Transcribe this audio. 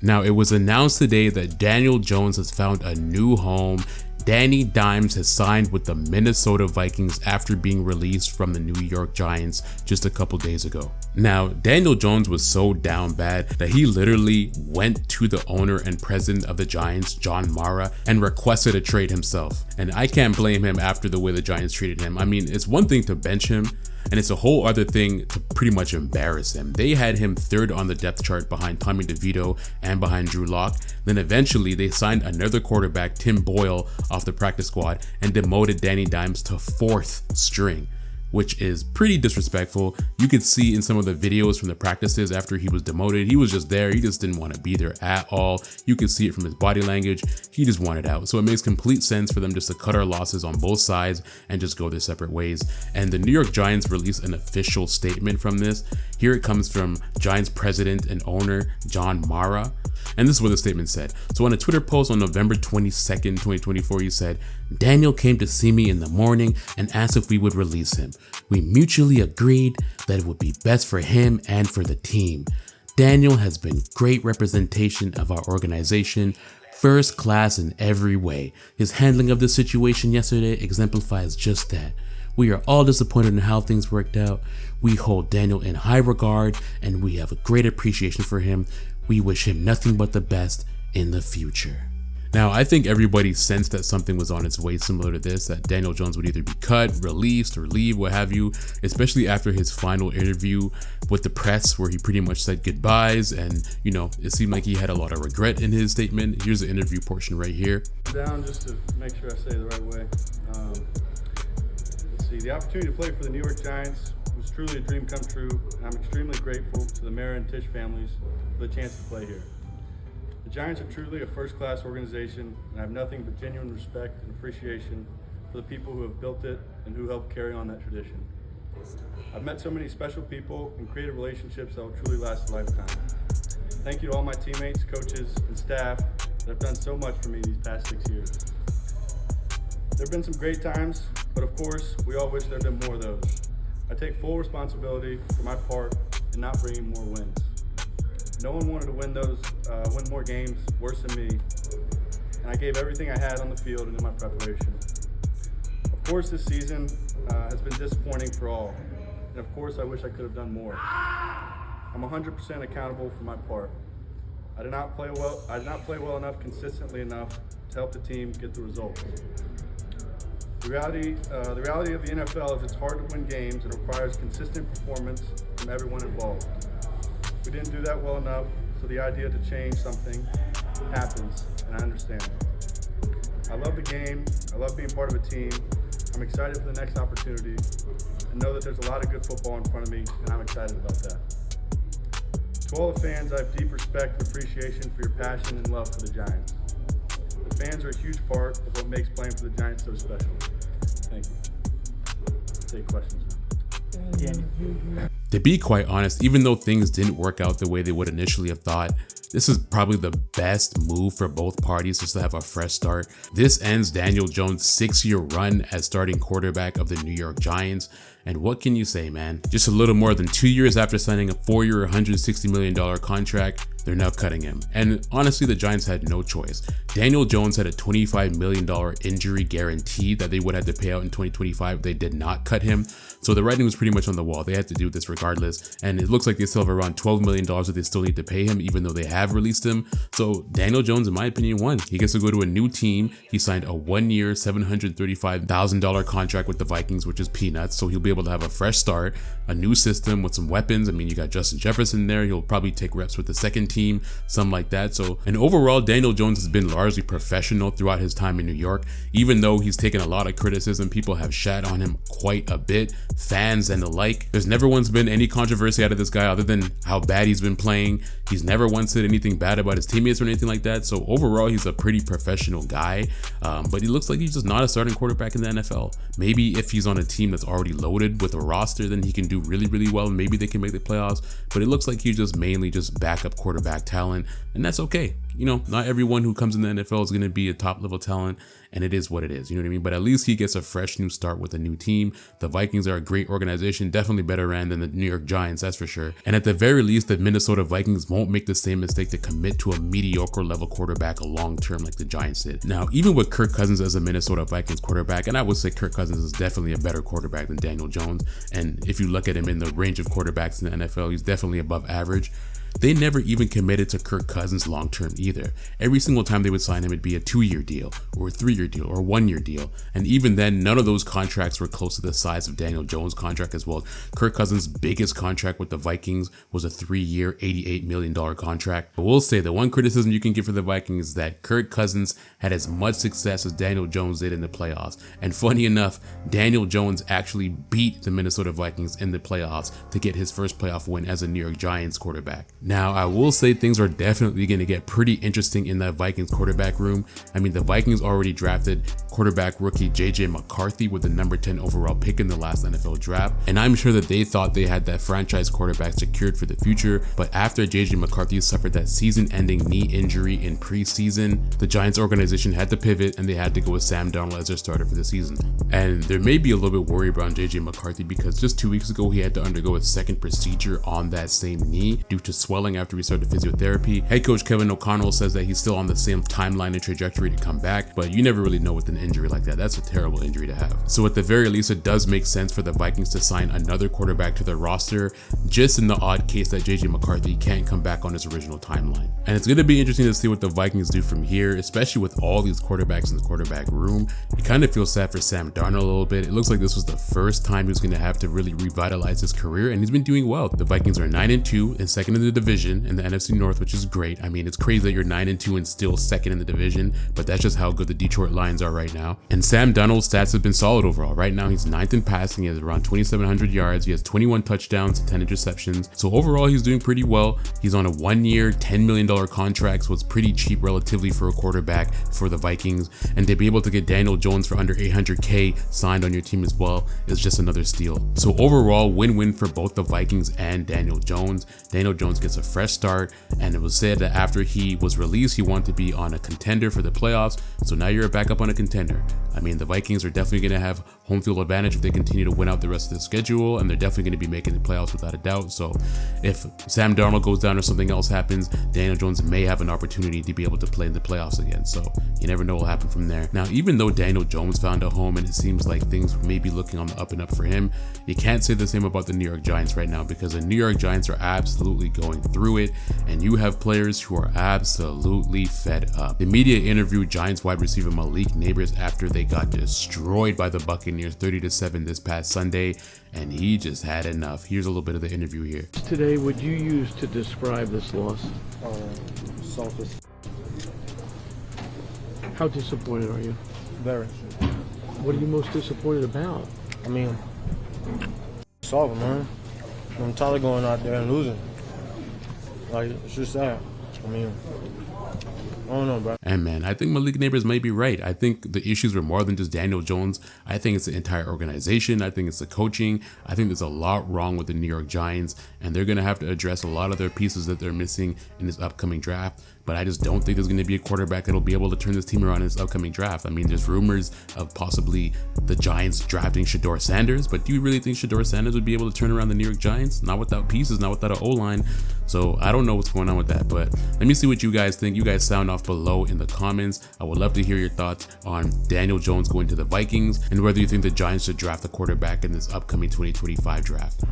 Now, it was announced today that Daniel Jones has found a new home. Danny Dimes has signed with the Minnesota Vikings after being released from the New York Giants just a couple days ago. Now, Daniel Jones was so down bad that he literally went to the owner and president of the Giants, John Mara, and requested a trade himself. And I can't blame him after the way the Giants treated him. I mean, it's one thing to bench him, and it's a whole other thing to pretty much embarrass him. They had him third on the depth chart behind Tommy DeVito and behind Drew Lock. Then eventually they signed another quarterback, Tim Boyle, off the practice squad and demoted Danny Dimes to fourth string, which is pretty disrespectful. You could see in some of the videos from the practices after he was demoted, he was just there. He just didn't want to be there at all. You could see it from his body language. He just wanted out. So it makes complete sense for them just to cut our losses on both sides and just go their separate ways. And the New York Giants released an official statement from this. Here it comes from Giants president and owner John Mara. And this is what the statement said. So on a Twitter post on November 22nd, 2024, he said, "Daniel came to see me in the morning and asked if we would release him. We mutually agreed that it would be best for him and for the team. Daniel has been great representation of our organization, first class in every way. His handling of the situation yesterday exemplifies just that. We are all disappointed in how things worked out. We hold Daniel in high regard and we have a great appreciation for him. We wish him nothing but the best in the future." Now, I think everybody sensed that something was on its way similar to this, that Daniel Jones would either be cut, released, or leave, what have you, especially after his final interview with the press where he pretty much said goodbyes and, you know, it seemed like he had a lot of regret in his statement. Here's the interview portion right here. Down just to make sure I say it the right way. Let's see, the opportunity to play for the New York Giants was truly a dream come true, and I'm extremely grateful to the Mara and Tisch families for the chance to play here. The Giants are truly a first-class organization, and I have nothing but genuine respect and appreciation for the people who have built it and who helped carry on that tradition. I've met so many special people and created relationships that will truly last a lifetime. Thank you to all my teammates, coaches, and staff that have done so much for me these past 6 years. There have been some great times, but of course, we all wish there had been more of those. I take full responsibility for my part in not bringing more wins. No one wanted to win more games worse than me, and I gave everything I had on the field and in my preparation. Of course, this season has been disappointing for all, and of course, I wish I could have done more. I'm 100% accountable for my part. I did not play well enough consistently enough to help the team get the results. The reality of the NFL is it's hard to win games and requires consistent performance from everyone involved. We didn't do that well enough, so the idea to change something happens, and I understand. I love the game, I love being part of a team, I'm excited for the next opportunity, and know that there's a lot of good football in front of me, and I'm excited about that. To all the fans, I have deep respect and appreciation for your passion and love for the Giants. The fans are a huge part of what makes playing for the Giants so special. Thank you. Take questions now. To be quite honest, even though things didn't work out the way they would initially have thought, this is probably the best move for both parties, just to have a fresh start. This ends Daniel Jones' 6-year run as starting quarterback of the New York Giants. And what can you say, man? Just a little more than 2 years after signing a 4-year, $160 million contract, they're now cutting him. And honestly, the Giants had no choice. Daniel Jones had a $25 million injury guarantee that they would have to pay out in 2025. They did not cut him. So the writing was pretty much on the wall. They had to do this regardless. And it looks like they still have around $12 million that they still need to pay him, even though they have released him. So Daniel Jones, in my opinion, won. He gets to go to a new team. He signed a 1-year, $735,000 contract with the Vikings, which is peanuts. So he'll be able to have a fresh start, a new system with some weapons. I mean, you got Justin Jefferson there. He'll probably take reps with the second team, something like that. So, and overall, Daniel Jones has been largely professional throughout his time in New York. Even though he's taken a lot of criticism, people have shat on him quite a bit, fans and the like. There's never once been any controversy out of this guy other than how bad he's been playing. He's never once said anything bad about his teammates or anything like that. So overall, he's a pretty professional guy, but he looks like he's just not a starting quarterback in the NFL. Maybe if he's on a team that's already loaded with a roster, then he can do really, really well, and maybe they can make the playoffs. But it looks like he's just mainly just backup quarterback talent, and that's okay. you know, not everyone who comes in the NFL is going to be a top level talent, and it is what it is. You know what I mean? But at least he gets a fresh new start with a new team. The Vikings are a great organization, definitely better ran than the New York Giants, that's for sure. And at the very least, the Minnesota Vikings won't make the same mistake to commit to a mediocre level quarterback long term like the Giants did. Now, even with Kirk Cousins as a Minnesota Vikings quarterback, and I would say Kirk Cousins is definitely a better quarterback than Daniel Jones, and if you look at him in the range of quarterbacks in the NFL, he's definitely above average. They never even committed to Kirk Cousins long term either. Every single time they would sign him, it'd be a 2-year deal or a 3-year deal or a 1-year deal. And even then, none of those contracts were close to the size of Daniel Jones' contract as well. Kirk Cousins' biggest contract with the Vikings was a 3-year, $88 million contract. But we'll say the one criticism you can give for the Vikings is that Kirk Cousins had as much success as Daniel Jones did in the playoffs. And funny enough, Daniel Jones actually beat the Minnesota Vikings in the playoffs to get his first playoff win as a New York Giants quarterback. Now, I will say things are definitely going to get pretty interesting in that Vikings quarterback room. I mean, the Vikings already drafted quarterback rookie JJ McCarthy with the number 10 overall pick in the last NFL draft. And I'm sure that they thought they had that franchise quarterback secured for the future. But after JJ McCarthy suffered that season-ending knee injury in preseason, the Giants organization had to pivot and they had to go with Sam Darnold as their starter for the season. And there may be a little bit worried around JJ McCarthy because just 2 weeks ago, he had to undergo a second procedure on that same knee due to swelling after he started physiotherapy. Head coach Kevin O'Connell says that he's still on the same timeline and trajectory to come back, but you never really know with an injury like that. That's a terrible injury to have. So at the very least, it does make sense for the Vikings to sign another quarterback to their roster, just in the odd case that JJ McCarthy can't come back on his original timeline. And it's going to be interesting to see what the Vikings do from here, especially with all these quarterbacks in the quarterback room. It kind of feels sad for Sam Darnold a little bit. It looks like this was the first time he was going to have to really revitalize his career, and he's been doing well. The Vikings are 9-2 and second in the division in the NFC North, which is great. I mean, it's crazy that you're 9-2 and still second in the division, but that's just how good the Detroit Lions are right now. And Sam Darnold's stats have been solid overall. Right now, he's 9th in passing. He has around 2,700 yards. He has 21 touchdowns, 10 interceptions. So overall, he's doing pretty well. He's on a 1-year, $10 million contract, so it's pretty cheap relatively for a quarterback for the Vikings. And to be able to get Daniel Jones for under $800K signed on your team as well is just another steal. So overall, win-win for both the Vikings and Daniel Jones. Daniel Jones gets a fresh start, and it was said that after he was released, he wanted to be on a contender for the playoffs. So now you're back up on a contender. I mean, the Vikings are definitely going to have home field advantage if they continue to win out the rest of the schedule, and they're definitely going to be making the playoffs without a doubt. So if Sam Darnold goes down or something else happens, Daniel Jones may have an opportunity to be able to play in the playoffs again. So you never know what will happen from there. Now, even though Daniel Jones found a home and it seems like things may be looking on the up and up for him, you can't say the same about the New York Giants right now, because the New York Giants are absolutely going through it, and you have players who are absolutely fed up. The media interviewed Giants wide receiver Malik Neighbors after they got destroyed by the Buccaneers 30-7 this past Sunday, and he just had enough. Here's a little bit of the interview here. Today, would you use to describe this loss? Selfish. How disappointed are you? Very. What are you most disappointed about? I mean, soft, man. I'm tired of going out there and losing. Like, it's just that. I mean, I don't know, bro. And man, I think Malik Neighbors might be right. I think the issues were more than just Daniel Jones. I think it's the entire organization. I think it's the coaching. I think there's a lot wrong with the New York Giants, and they're going to have to address a lot of their pieces that they're missing in this upcoming draft. But I just don't think there's going to be a quarterback that'll be able to turn this team around in this upcoming draft. I mean, there's rumors of possibly the Giants drafting Shedeur Sanders, but do you really think Shedeur Sanders would be able to turn around the New York Giants? Not without pieces, not without an O-line. So I don't know what's going on with that, but let me see what you guys think. You guys sound off below in the comments. I would love to hear your thoughts on Daniel Jones going to the Vikings and whether you think the Giants should draft a quarterback in this upcoming 2025 draft.